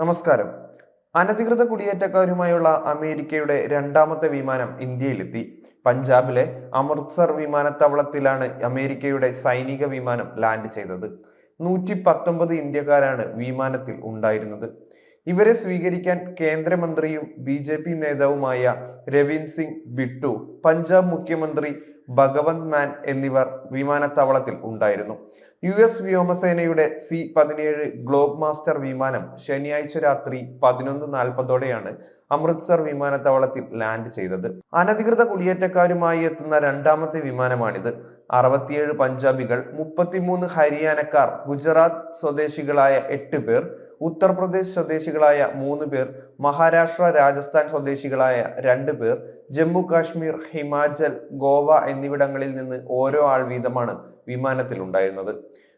നമസ്കാരം. അനധികൃത കുടിയേറ്റക്കാരുമായുള്ള അമേരിക്കയുടെ രണ്ടാമത്തെ വിമാനം ഇന്ത്യയിലെത്തി. പഞ്ചാബിലെ അമൃത്സർ വിമാനത്താവളത്തിലാണ് അമേരിക്കയുടെ സൈനിക വിമാനം ലാൻഡ് ചെയ്തത്. 119 ഇന്ത്യക്കാരാണ് വിമാനത്തിൽ ഉണ്ടായിരുന്നത്. ഇവരെ സ്വീകരിക്കാൻ കേന്ദ്രമന്ത്രിയും BJP നേതാവുമായ രവീന്ദ്ര സിംഗ് ബിട്ടു, പഞ്ചാബ് മുഖ്യമന്ത്രി ഭഗവന്ത് മാൻ എന്നിവർ വിമാനത്താവളത്തിൽ ഉണ്ടായിരുന്നു. US വ്യോമസേനയുടെ C-17 ഗ്ലോബ് മാസ്റ്റർ വിമാനം ശനിയാഴ്ച രാത്രി 11:40 അമൃത്സർ വിമാനത്താവളത്തിൽ ലാൻഡ് ചെയ്തത്. അനധികൃത കുടിയേറ്റക്കാരുമായി എത്തുന്ന രണ്ടാമത്തെ വിമാനമാണിത്. 67 പഞ്ചാബികൾ, 33 ഹരിയാനക്കാർ, ഗുജറാത്ത് സ്വദേശികളായ 8 പേർ, ഉത്തർപ്രദേശ് സ്വദേശികളായ 3 പേർ, മഹാരാഷ്ട്ര, രാജസ്ഥാൻ സ്വദേശികളായ 2 പേർ, ജമ്മു കാശ്മീർ, ഹിമാചൽ, ഗോവ എന്നിവിടങ്ങളിൽ നിന്ന് ഓരോ ആൾ വീതമാണ് വിമാനത്തിൽ ഉണ്ടായിരുന്നത്.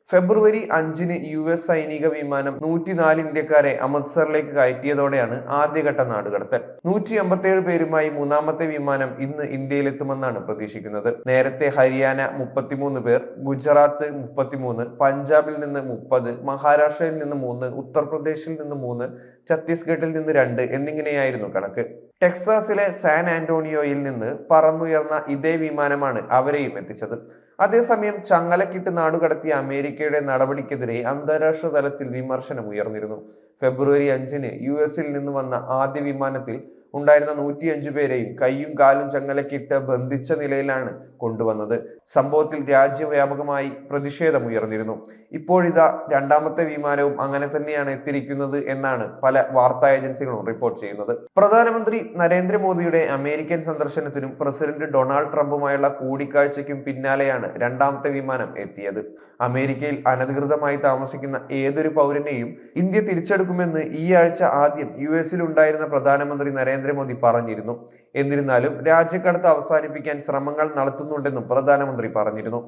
ഫെബ്രുവരി 5 US സൈനിക വിമാനം 104 ഇന്ത്യക്കാരെ അമൃത്സറിലേക്ക് കയറ്റിയതോടെയാണ് ആദ്യഘട്ട നാടുകടത്തൽ. 157 പേരുമായി മൂന്നാമത്തെ വിമാനം ഇന്ന് ഇന്ത്യയിലെത്തുമെന്നാണ് പ്രതീക്ഷിക്കുന്നത്. നേരത്തെ ഹരിയാന 33 പേർ, ഗുജറാത്ത് 33, പഞ്ചാബിൽ നിന്ന് 30, മഹാരാഷ്ട്രയിൽ നിന്ന് 3, ഉത്തർപ്രദേശിൽ നിന്ന് 3, ഛത്തീസ്ഗഡിൽ നിന്ന് 2 എന്നിങ്ങനെയായിരുന്നു കണക്ക്. ടെക്സാസിലെ സാൻ ആന്റോണിയോയിൽ നിന്ന് പറന്നുയർന്ന ഇതേ വിമാനമാണ് അവരെയും എത്തിച്ചത്. അതേസമയം ചങ്ങലക്കിട്ട് നാടുകടത്തിയ അമേരിക്കയുടെ നടപടിക്കെതിരെ അന്താരാഷ്ട്ര തലത്തിൽ വിമർശനം ഉയർന്നിരുന്നു. ഫെബ്രുവരി 5 US നിന്ന് വന്ന ആദ്യ വിമാനത്തിൽ ഉണ്ടായിരുന്ന 105 പേരെയും കൈയും കാലും ചങ്ങലക്കിട്ട് ബന്ധിച്ച നിലയിലാണ് കൊണ്ടുവന്നത്. സംഭവത്തിൽ രാജ്യവ്യാപകമായി പ്രതിഷേധമുയർന്നിരുന്നു. ഇപ്പോഴിതാ രണ്ടാമത്തെ വിമാനവും അങ്ങനെ തന്നെയാണ് എത്തിയിരിക്കുന്നത് എന്നാണ് പല വാർത്താ ഏജൻസികളും റിപ്പോർട്ട് ചെയ്യുന്നത്. പ്രധാനമന്ത്രി നരേന്ദ്രമോദിയുടെ അമേരിക്കൻ സന്ദർശനത്തിനും പ്രസിഡന്റ് ഡൊണാൾഡ് ട്രംപുമായുള്ള കൂടിക്കാഴ്ചയ്ക്കും പിന്നാലെയാണ് രണ്ടാമത്തെ വിമാനം എത്തിയത്. അമേരിക്കയിൽ അനധികൃതമായി താമസിക്കുന്ന ഏതൊരു പൗരനെയും ഇന്ത്യ തിരിച്ചെടുക്കുമെന്ന് ഈ ആഴ്ച ആദ്യം US ഉണ്ടായിരുന്ന പ്രധാനമന്ത്രി നരേന്ദ്രമോദി പറഞ്ഞിരുന്നു. എന്നിരുന്നാലും രാജ്യക്കടത്ത് അവസാനിപ്പിക്കാൻ ശ്രമങ്ങൾ നടത്തുന്നുണ്ടെന്നും പ്രധാനമന്ത്രി പറഞ്ഞിരുന്നു.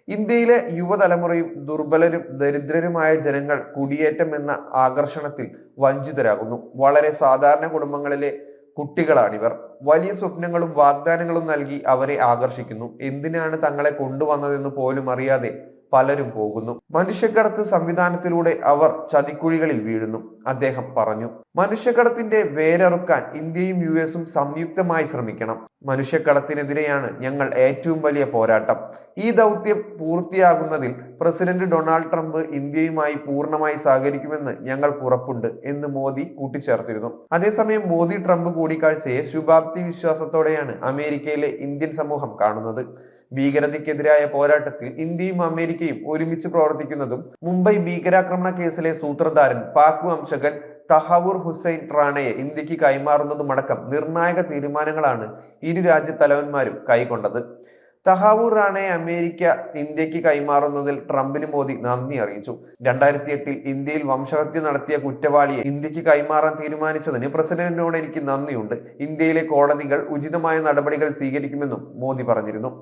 ഇന്ത്യയിലെ യുവതലമുറയും ദുർബലരും ദരിദ്രരുമായ ജനങ്ങൾ കുടിയേറ്റം എന്ന ആകർഷണത്തിൽ വഞ്ചിതരാകുന്നു. വളരെ സാധാരണ കുടുംബങ്ങളിലെ കുട്ടികളാണിവർ. വലിയ സ്വപ്നങ്ങളും വാഗ്ദാനങ്ങളും നൽകി അവരെ ആകർഷിക്കുന്നു. എന്തിനാണ് തങ്ങളെ കൊണ്ടുവന്നതെന്ന് പോലും അറിയാതെ പലരും പോകുന്നു. മനുഷ്യക്കടത്ത് സംവിധാനത്തിലൂടെ അവർ ചതിക്കുഴികളിൽ വീഴുന്നു, അദ്ദേഹം പറഞ്ഞു. മനുഷ്യക്കടത്തിന്റെ വേരറുക്കാൻ ഇന്ത്യയും US സംയുക്തമായി ശ്രമിക്കണം. മനുഷ്യക്കടത്തിനെതിരെയാണ് ഞങ്ങൾ ഏറ്റവും വലിയ പോരാട്ടം. ഈ ദൗത്യം പൂർത്തിയാകുന്നതിൽ പ്രസിഡന്റ് ഡൊണാൾഡ് ട്രംപ് ഇന്ത്യയുമായി പൂർണ്ണമായി സഹകരിക്കുമെന്ന് ഞങ്ങൾക്ക് ഉറപ്പുണ്ട് എന്ന് മോദി കൂട്ടിച്ചേർത്തിരുന്നു. അതേസമയം മോദി ട്രംപ് കൂടിക്കാഴ്ചയെ ശുഭാപ്തി വിശ്വാസത്തോടെയാണ് അമേരിക്കയിലെ ഇന്ത്യൻ സമൂഹം കാണുന്നത്. ഭീകരതയ്ക്കെതിരായ പോരാട്ടത്തിൽ ഇന്ത്യയും അമേരിക്കയും ഒരുമിച്ച് പ്രവർത്തിക്കുന്നതും മുംബൈ ഭീകരാക്രമണ കേസിലെ സൂത്രധാരൻ പാക് വംശകൻ തഹവൂർ ഹുസൈൻ റാണയെ ഇന്ത്യക്ക് കൈമാറുന്നതുമടക്കം നിർണായക തീരുമാനങ്ങളാണ് ഇരു രാജ്യത്തലവന്മാരും കൈക്കൊണ്ടത്. തഹവൂർ റാണയെ അമേരിക്ക ഇന്ത്യക്ക് കൈമാറുന്നതിൽ ട്രംപിന് മോദി നന്ദി അറിയിച്ചു. 2008 ഇന്ത്യയിൽ വംശഹത്യ നടത്തിയ കുറ്റവാളിയെ ഇന്ത്യക്ക് കൈമാറാൻ തീരുമാനിച്ചതിന് പ്രസിഡന്റിനോട് എനിക്ക് നന്ദിയുണ്ട്. ഇന്ത്യയിലെ കോടതികൾ ഉചിതമായ നടപടികൾ സ്വീകരിക്കുമെന്നും മോദി പറഞ്ഞിരുന്നു.